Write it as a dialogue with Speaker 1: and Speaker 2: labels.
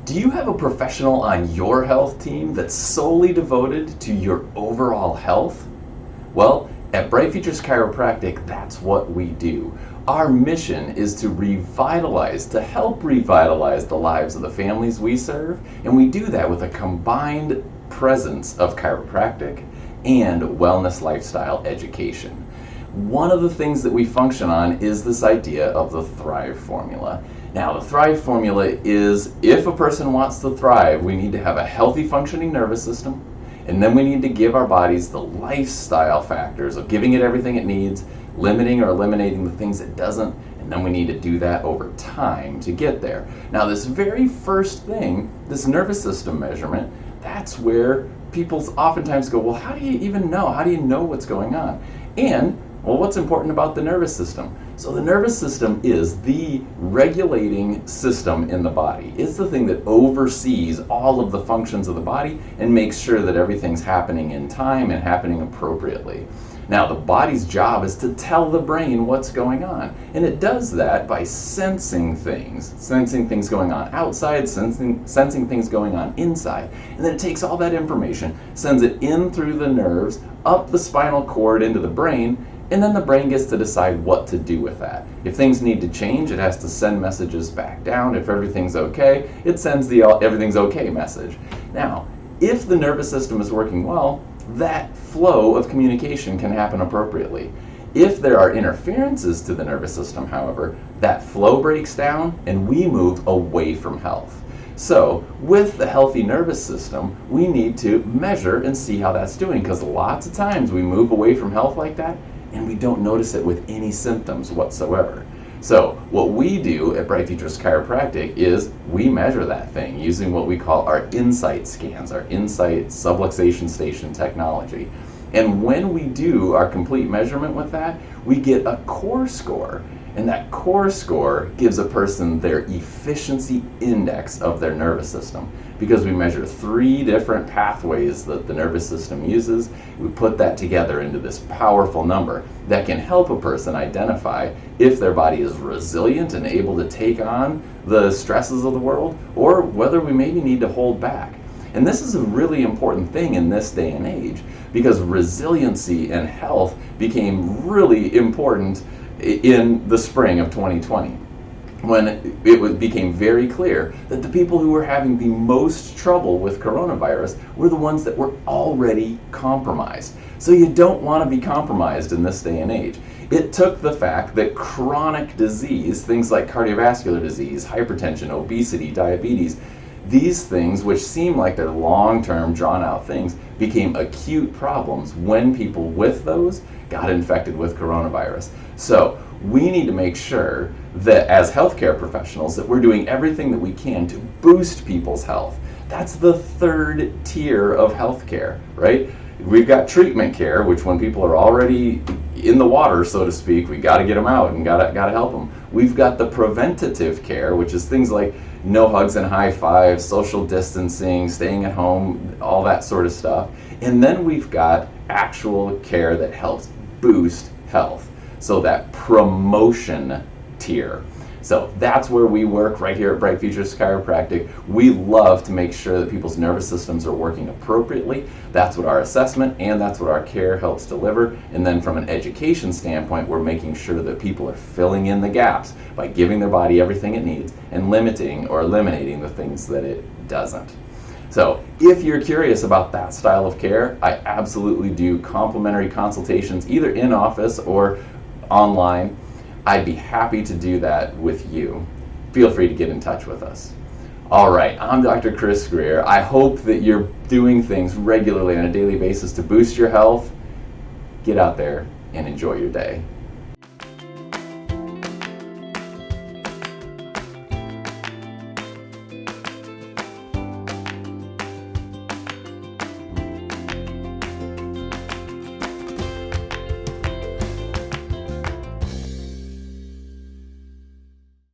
Speaker 1: Do you have a professional on your health team that's solely devoted to your overall health? Well, at Bright Futures Chiropractic, that's what we do. Our mission is to revitalize, to help revitalize the lives of the families we serve, and we do that with a combined presence of chiropractic and wellness lifestyle education. One of the things that we function on is this idea of the Thrive formula. Now, the Thrive formula is, if a person wants to thrive, we need to have a healthy functioning nervous system, and then we need to give our bodies the lifestyle factors of giving it everything it needs, limiting or eliminating the things it doesn't, and then we need to do that over time to get there. Now, this very first thing, this nervous system measurement, that's where people oftentimes go, well, how do you even know? How do you know what's going on? And, well, what's important about the nervous system? So the nervous system is the regulating system in the body. It's the thing that oversees all of the functions of the body and makes sure that everything's happening in time and happening appropriately. Now, the body's job is to tell the brain what's going on, and it does that by sensing things going on outside, sensing things going on inside, and then it takes all that information, sends it in through the nerves, up the spinal cord into the brain, and then the brain gets to decide what to do with that. If things need to change, it has to send messages back down. If everything's okay, it sends the everything's okay message. Now, if the nervous system is working well, that flow of communication can happen appropriately. If there are interferences to the nervous system, however, that flow breaks down and we move away from health. So, with the healthy nervous system, we need to measure and see how that's doing, because lots of times we move away from health like that and we don't notice it with any symptoms whatsoever. So what we do at Bright Futures Chiropractic is we measure that thing using what we call our Insight scans, our Insight subluxation station technology. And when we do our complete measurement with that, we get a core score. And that core score gives a person their efficiency index of their nervous system, because we measure 3 different pathways that the nervous system uses. We put that together into this powerful number that can help a person identify if their body is resilient and able to take on the stresses of the world, or whether we maybe need to hold back. And this is a really important thing in this day and age, because resiliency and health became really important in the spring of 2020, when it became very clear that the people who were having the most trouble with coronavirus were the ones that were already compromised. So you don't want to be compromised in this day and age. It took the fact that chronic disease, things like cardiovascular disease, hypertension, obesity, diabetes, these things, which seem like they're long-term, drawn-out things, became acute problems when people with those got infected with coronavirus. So we need to make sure that as healthcare professionals that we're doing everything that we can to boost people's health. That's the 3rd tier of healthcare, right? We've got treatment care, which when people are already in the water, so to speak, we got to get them out and got to help them. We've got the preventative care, which is things like no hugs and high fives, social distancing, staying at home, all that sort of stuff. And then we've got actual care that helps boost health. So that promotion tier. So that's where we work right here at Bright Futures Chiropractic. We love to make sure that people's nervous systems are working appropriately. That's what our assessment and that's what our care helps deliver. And then from an education standpoint, we're making sure that people are filling in the gaps by giving their body everything it needs and limiting or eliminating the things that it doesn't. So if you're curious about that style of care, I absolutely do complimentary consultations either in office or online. I'd be happy to do that with you. Feel free to get in touch with us. All right, I'm Dr. Chris Grier. I hope that you're doing things regularly on a daily basis to boost your health. Get out there and enjoy your day.